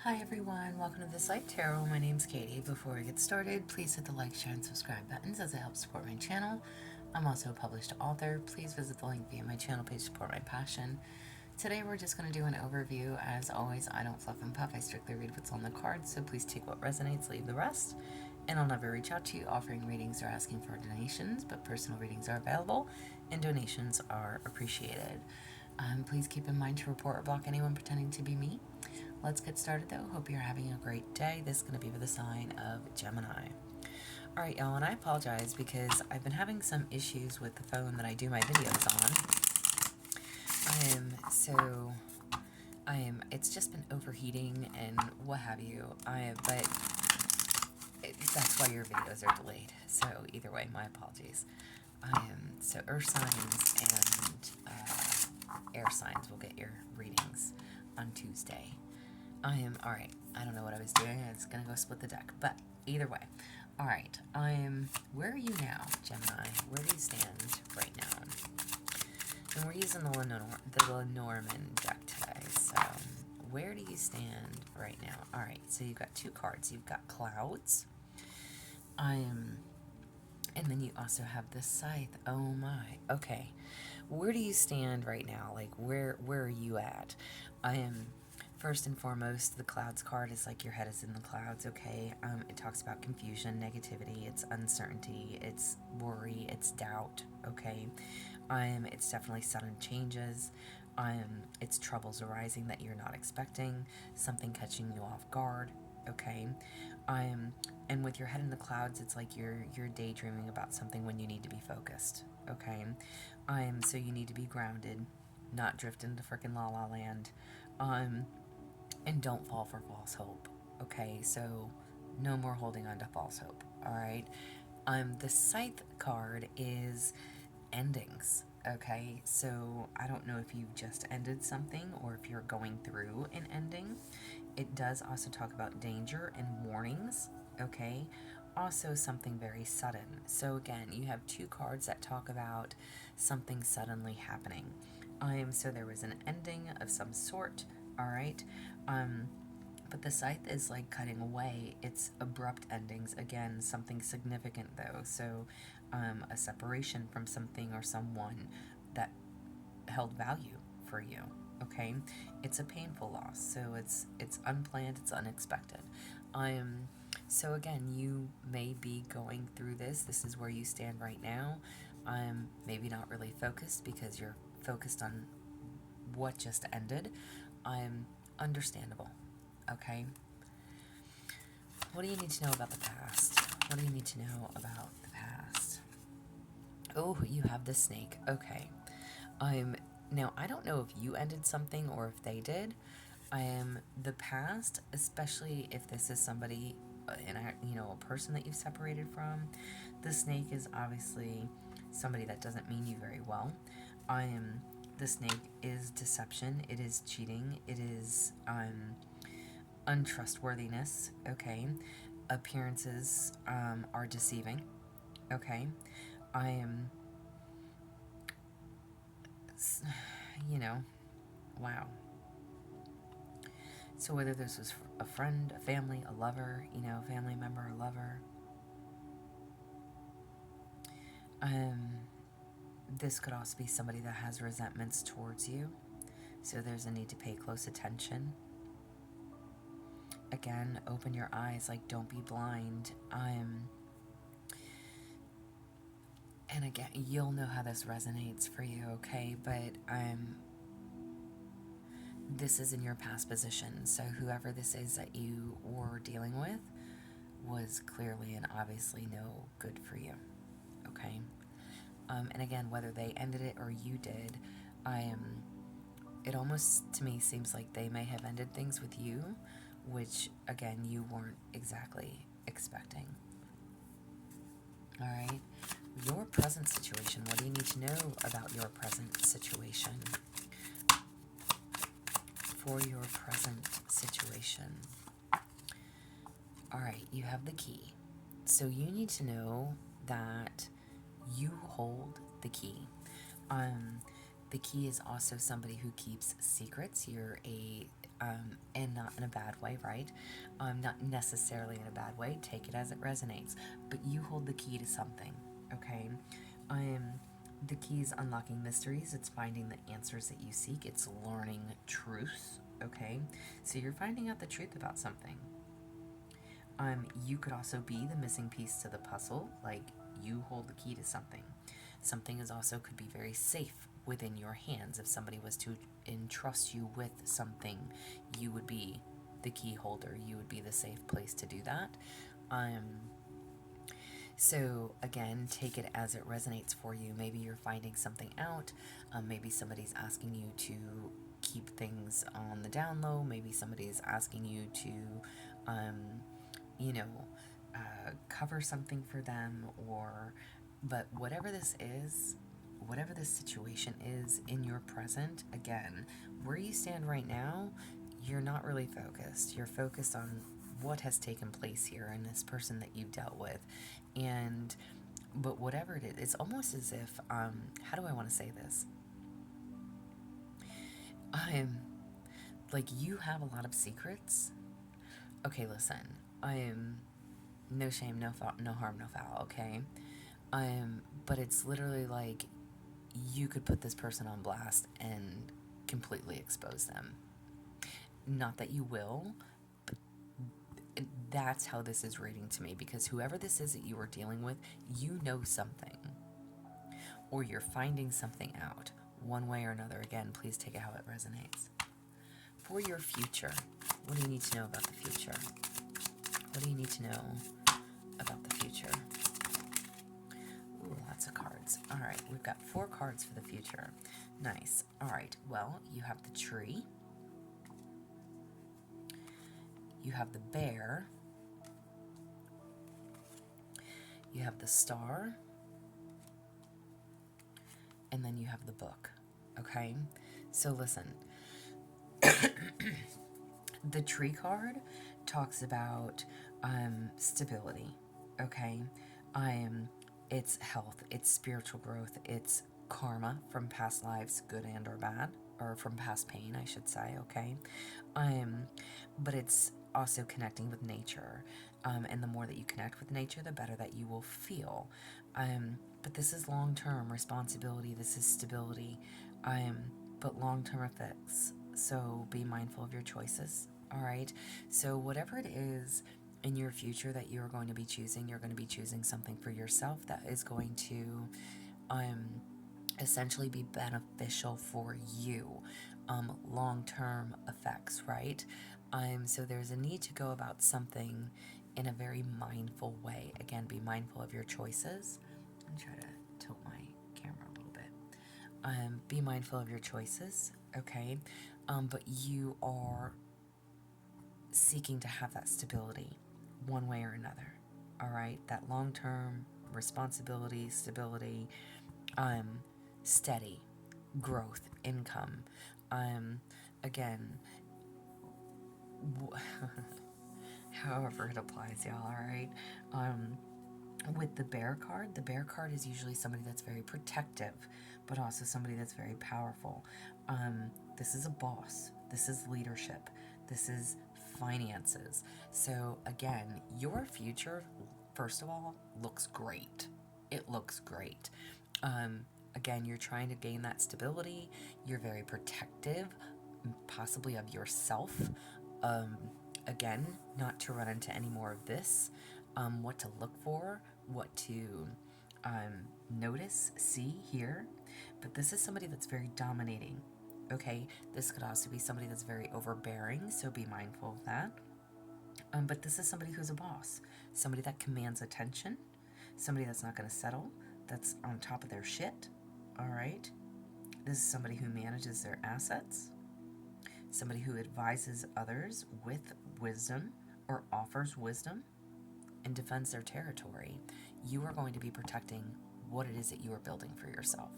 Hi everyone, welcome to This Life Tarot. My name's Katie. Before we get started, please hit the like, share, and subscribe buttons as it helps support my channel. I'm also a published author. Please visit the link via my channel page to support my passion. Today we're just going to do an overview. As always, I don't fluff and puff. I strictly read what's on the cards, so please take what resonates, leave the rest. And I'll never reach out to you offering readings or asking for donations, but personal readings are available and donations are appreciated. Please keep in mind to report or block anyone pretending to be me. Let's get started though. Hope you're having a great day. This is going to be for the sign of Gemini. Alright y'all, and I apologize because I've been having some issues with the phone that I do my videos on. It's just been overheating and what have you. That's why your videos are delayed. So either way, my apologies. So earth signs and air signs will get your readings on Tuesday. Alright, I don't know what I was doing. I was going to go split the deck, but either way. Alright, where are you now, Gemini? Where do you stand right now? And we're using the Lenormand deck today, so where do you stand right now? Alright, so you've got two cards. You've got clouds, and then you also have the scythe. Oh my, okay. Where do you stand right now? Like, where are you at? First and foremost, the clouds card is like your head is in the clouds, okay? It talks about confusion, negativity, it's uncertainty, it's worry, it's doubt, okay? It's definitely sudden changes. It's troubles arising that you're not expecting, something catching you off guard, okay? And with your head in the clouds, it's like you're daydreaming about something when you need to be focused, okay? So you need to be grounded, not drift into frickin' la la land. And don't fall for false hope, okay? So no more holding on to false hope, all right? The scythe card is endings, okay? So I don't know if you've just ended something or if you're going through an ending. It does also talk about danger and warnings, okay? Also something very sudden. So again, you have two cards that talk about something suddenly happening. So there was an ending of some sort, all right? But the scythe is like cutting away. It's abrupt endings. Again, something significant though. So a separation from something or someone that held value for you, okay? It's a painful loss. So it's unplanned, it's unexpected. So again, you may be going through this. This is where you stand right now. Maybe not really focused because you're focused on what just ended. Understandable, okay? What do you need to know about the past? What do you need to know about the past? Oh, you have the snake, okay. Now, I don't know if you ended something or if they did. The past, especially if this is somebody, a person that you've separated from, the snake is obviously somebody that doesn't mean you very well. The snake is deception, it is cheating, it is untrustworthiness, okay? Appearances are deceiving, okay? Wow. So whether this was a friend, a family, a lover, family member, a lover, this could also be somebody that has resentments towards you. So there's a need to pay close attention. Again, open your eyes, like don't be blind. And again, you'll know how this resonates for you, okay? But this is in your past position. So whoever this is that you were dealing with was clearly and obviously no good for you, okay? And again, whether they ended it or you did, it almost to me seems like they may have ended things with you, which again, you weren't exactly expecting. All right, your present situation. What do you need to know about your present situation? For your present situation. All right, you have the key. So you need to know that you hold the key. The key is also somebody who keeps secrets. You're a N9 not in a bad way, right? Not necessarily in a bad way. Take it as it resonates. But you hold the key to something, okay? The key is unlocking mysteries. It's finding the answers that you seek. It's learning truth, okay? So you're finding out the truth about something. You could also be the missing piece to the puzzle, like you hold the key to something. Something is also could be very safe within your hands. If somebody was to entrust you with something, you would be the key holder. You would be the safe place to do that. So again, take it as it resonates for you. Maybe you're finding something out. Maybe somebody's asking you to keep things on the down low. Maybe somebody's asking you to, cover something for them, but whatever this is, whatever this situation is in your present, again, where you stand right now, you're not really focused. You're focused on what has taken place here and this person that you've dealt with. But whatever it is, it's almost as if, how do I want to say this? Like you have a lot of secrets. Okay, listen, no shame, no harm, no foul, okay? But it's literally like you could put this person on blast and completely expose them. Not that you will, but that's how this is reading to me, because whoever this is that you are dealing with, you know something, or you're finding something out one way or another. Again, please take it how it resonates. For your future, what do you need to know about the future? What do you need to know about the future? Ooh, lots of cards. All right, we've got 4 cards for the future. Nice. All right, well, you have the tree. You have the bear. You have the star. And then you have the book. Okay? So listen. The tree card talks about stability. Okay? It's health, it's spiritual growth, it's karma from past lives, good and or bad, or from past pain, I should say, okay? But it's also connecting with nature, and the more that you connect with nature, the better that you will feel. But this is long-term responsibility, this is stability, but long-term effects, so be mindful of your choices, all right? So whatever it is in your future that you're going to be choosing, you're going to be choosing something for yourself that is going to essentially be beneficial for you, long-term effects, right? So there's a need to go about something in a very mindful way. Again, be mindful of your choices. I'm try to tilt my camera a little bit. Be mindful of your choices, okay? But you are seeking to have that stability one way or another, all right? That long-term responsibility, stability, steady growth, income. Again, however it applies, y'all, all right? With the bear card is usually somebody that's very protective, but also somebody that's very powerful. This is a boss. This is leadership. This is finances. So again, your future, first of all, looks great. It looks great. Again, you're trying to gain that stability. You're very protective, possibly of yourself. Again, not to run into any more of this. What to look for, what to notice, see, hear. But this is somebody that's very dominating. Okay, this could also be somebody that's very overbearing, so be mindful of that. But this is somebody who's a boss, somebody that commands attention, somebody that's not going to settle, that's on top of their shit, all right? This is somebody who manages their assets, somebody who advises others with wisdom or offers wisdom and defends their territory. You are going to be protecting what it is that you are building for yourself,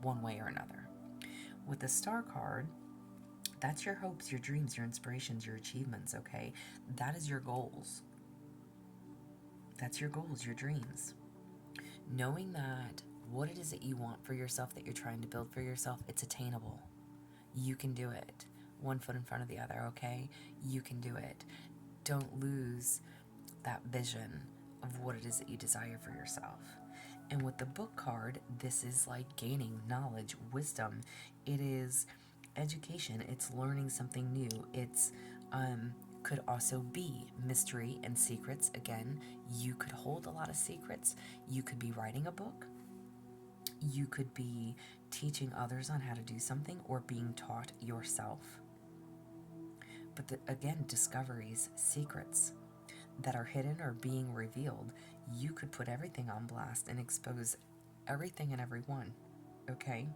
one way or another. With the star card, that's your hopes, your dreams, your inspirations, your achievements, okay? That is your goals. That's your goals, your dreams. Knowing that what it is that you want for yourself, that you're trying to build for yourself, it's attainable. You can do it. one foot in front of the other, okay? You can do it. Don't lose that vision of what it is that you desire for yourself. And with the book card, this is like gaining knowledge, wisdom. It is education. It's learning something new. It's could also be mystery and secrets. Again, you could hold a lot of secrets. You could be writing a book. You could be teaching others on how to do something or being taught yourself. But again, discoveries, secrets that are hidden or being revealed, you could put everything on blast and expose everything and everyone, okay?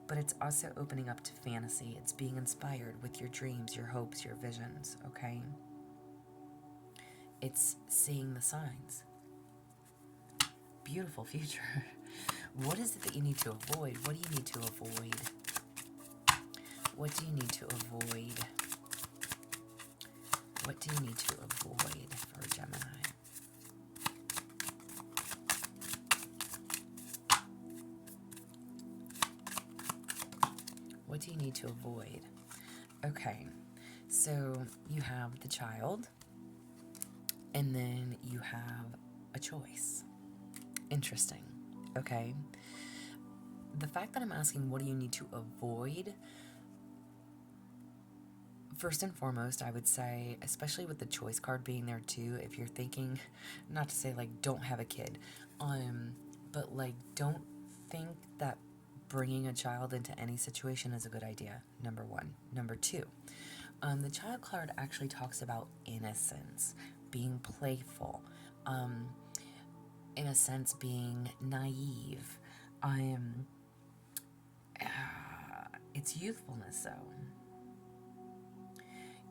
But it's also opening up to fantasy. It's being inspired with your dreams, your hopes, your visions, okay? It's seeing the signs. Beautiful future. What is it that you need to avoid? What do you need to avoid? What do you need to avoid? What do you need to avoid for Gemini? What do you need to avoid? Okay, so you have the child, and then you have a choice. Interesting, okay? The fact that I'm asking what do you need to avoid, first and foremost, I would say, especially with the choice card being there too, if you're thinking, not to say like don't have a kid, but like don't think that bringing a child into any situation is a good idea, number one. Number two, the child card actually talks about innocence, being playful, in a sense being naive. It's youthfulness though.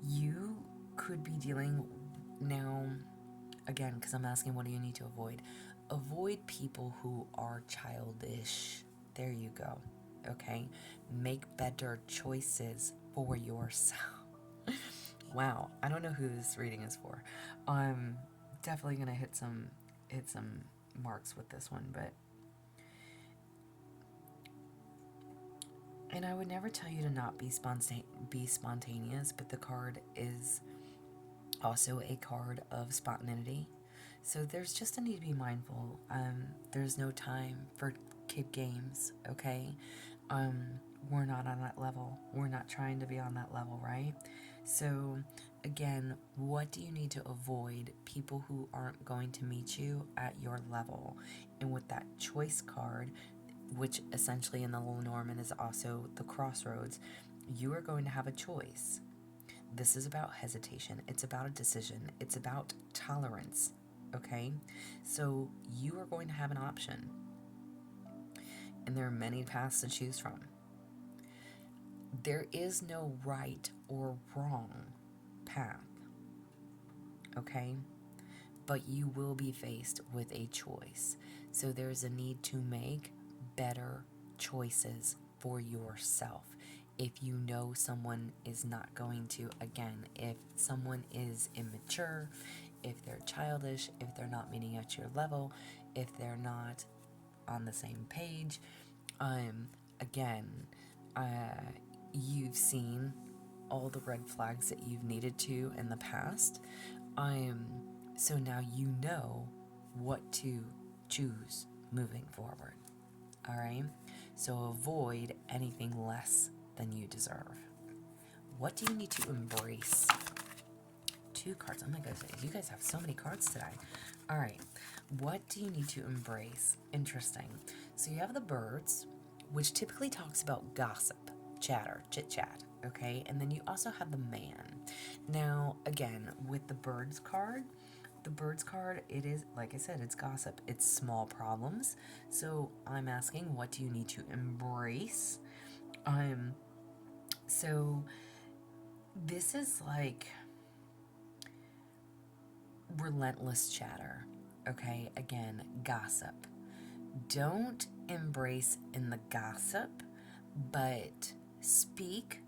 You could be dealing now, again, because I'm asking what do you need to avoid? Avoid people who are childish. There you go. Okay? Make better choices for yourself. Wow, I don't know who this reading is for. I'm definitely gonna hit some marks with this one, but and I would never tell you to not be spontaneous, but the card is also a card of spontaneity. So there's just a need to be mindful. There's no time for kid games, okay? We're not on that level. We're not trying to be on that level, right? So again, what do you need to avoid? People who aren't going to meet you at your level. And with that choice card, which essentially in the Lenormand is also the crossroads, you are going to have a choice. This is about hesitation. It's about a decision. It's about tolerance, okay? So you are going to have an option. And there are many paths to choose from. There is no right or wrong path, okay? But you will be faced with a choice. So there's a need to make better choices for yourself. If you know someone is not going to, again, if someone is immature, if they're childish, if they're not meeting at your level, if they're not on the same page, again, you've seen all the red flags that you've needed to in the past, so now you know what to choose moving forward. All right, so avoid anything less than you deserve. What do you need to embrace? 2 cards. Oh my goodness, you guys have so many cards today. All right, what do you need to embrace? Interesting. So you have the birds, which typically talks about gossip, chatter, chit chat. Okay, and then you also have the man. Now, again, with the birds card, it is, like I said, it's gossip. It's small problems. So I'm asking, what do you need to embrace? So this is like relentless chatter. Okay, again, gossip. Don't embrace in the gossip, but speak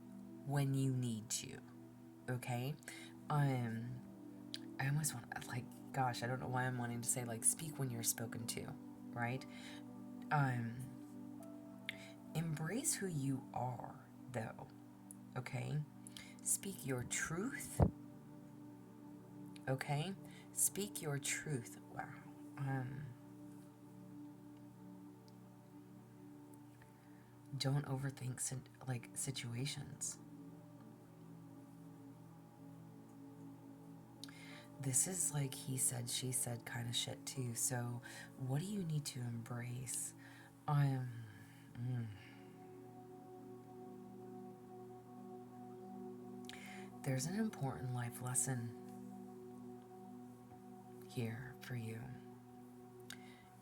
when you need to. Okay? I almost want, like, gosh, I don't know why I'm wanting to say, like, speak when you're spoken to, right? Embrace who you are, though, okay? Speak your truth, okay? Speak your truth. Wow. Don't overthink situations. This is like he said, she said kind of shit too. So, what do you need to embrace? There's an important life lesson here for you.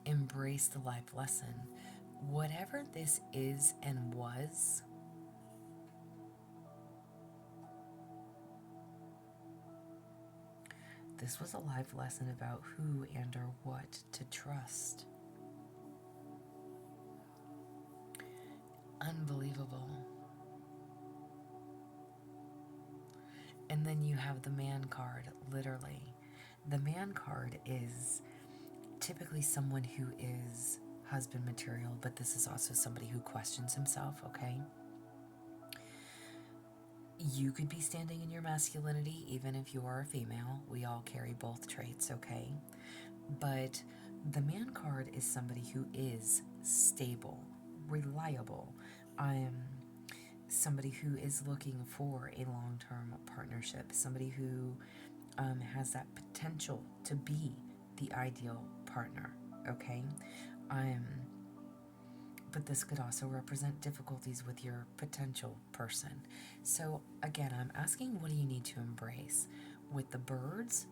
Embrace the life lesson. Whatever this is and was, this was a life lesson about who and or what to trust. Unbelievable. And then you have the man card, literally. The man card is typically someone who is husband material, but this is also somebody who questions himself, okay? You could be standing in your masculinity even if you are a female. We all carry both traits, okay? But the man card is somebody who is stable, reliable, somebody who is looking for a long-term partnership, somebody who has that potential to be the ideal partner, okay? But this could also represent difficulties with your potential person. So again, I'm asking, what do you need to embrace? With the birds,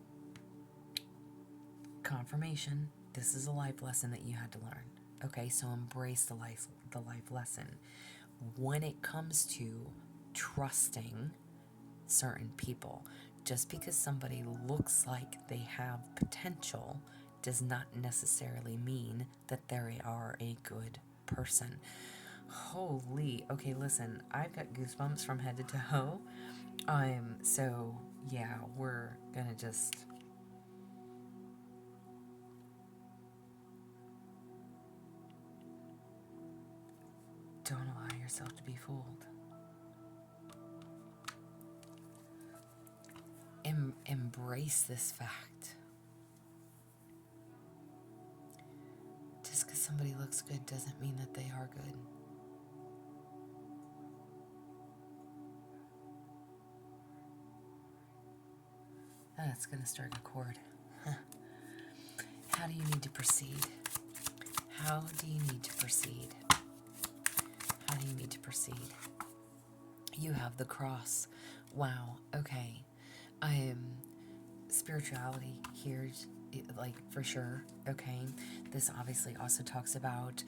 confirmation, this is a life lesson that you had to learn. Okay, so embrace the life lesson. When it comes to trusting certain people, just because somebody looks like they have potential does not necessarily mean that they are a good person. Holy, okay, listen, I've got goosebumps from head to toe. So yeah, we're gonna just don't allow yourself to be fooled. Embrace this fact. Just because somebody looks good doesn't mean that they are good. That's going to strike a chord. How do you need to proceed? How do you need to proceed? How do you need to proceed? You have the cross. Wow, okay. Spirituality here, like, for sure, okay? This obviously also talks about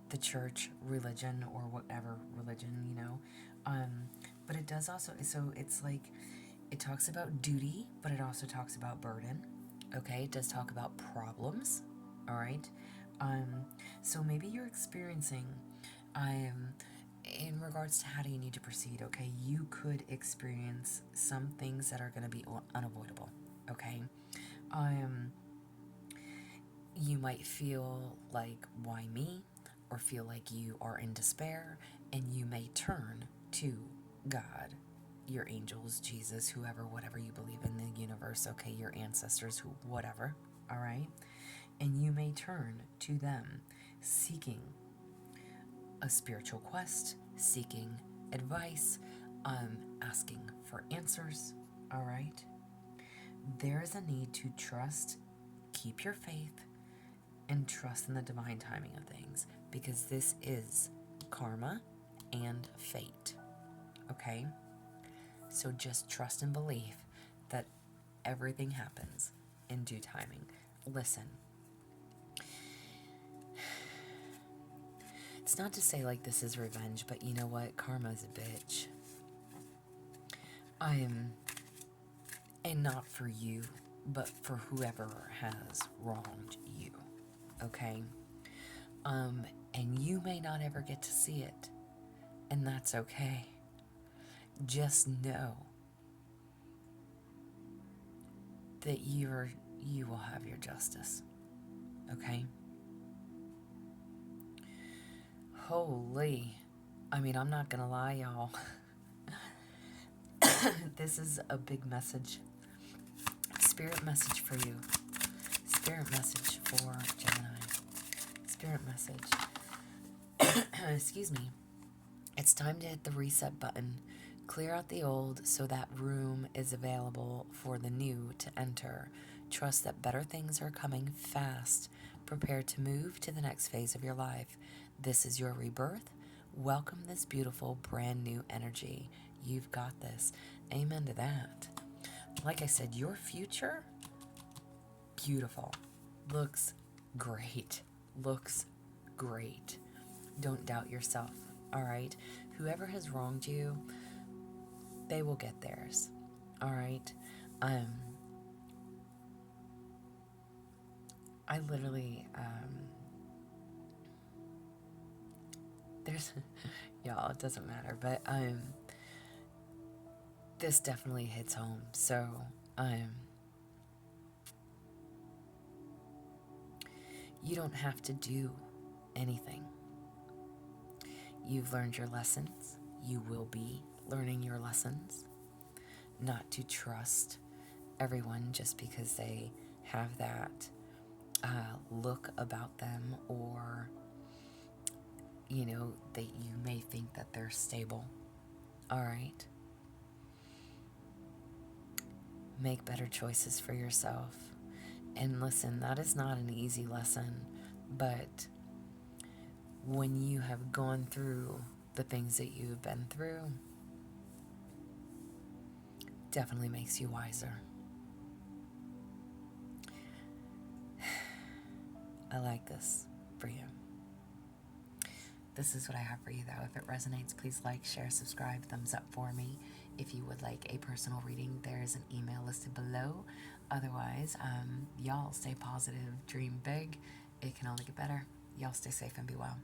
the church, religion, or whatever religion, you know? But it does also, so it's like, it talks about duty, but it also talks about burden, okay? It does talk about problems, all right? So maybe you're experiencing, in regards to how do you need to proceed, okay? You could experience some things that are going to be unavoidable, okay? You might feel like, why me? Or feel like you are in despair, and you may turn to God, your angels, Jesus, whoever, whatever you believe in the universe, okay, your ancestors, whatever, all right? And you may turn to them, seeking a spiritual quest, seeking advice, asking for answers, all right? There is a need to trust, keep your faith, and trust in the divine timing of things, because this is karma and fate, okay? So just trust and believe that everything happens in due timing. Listen, it's not to say like this is revenge, but you know what? Karma's a bitch. And not for you, but for whoever has wronged you, okay? And you may not ever get to see it, and that's okay. Just know that you will have your justice, okay? Holy, I mean, I'm not gonna lie, y'all. This is a big message. Spirit message for you. Spirit message for Gemini. Spirit message. Excuse me. It's time to hit the reset button. Clear out the old so that room is available for the new to enter. Trust that better things are coming fast. Prepare to move to the next phase of your life. This is your rebirth. Welcome this beautiful brand new energy. You've got this. Amen to that. Like I said, your future, beautiful. Looks great. Looks great. Don't doubt yourself, all right? Whoever has wronged you, they will get theirs, all right? I literally, there's, y'all, it doesn't matter, but, this definitely hits home, so, you don't have to do anything. You've learned your lessons. You will be learning your lessons. Not to trust everyone just because they have that look about them, or, you know, that you may think that they're stable. All right? Make better choices for yourself. And listen, that is not an easy lesson, but when you have gone through the things that you've been through, definitely makes you wiser. I like this for you. This is what I have for you, though. If it resonates, please like, share, subscribe, thumbs up for me. If you would like a personal reading, there is an email listed below. Otherwise, y'all stay positive, dream big. It can only get better. Y'all stay safe and be well.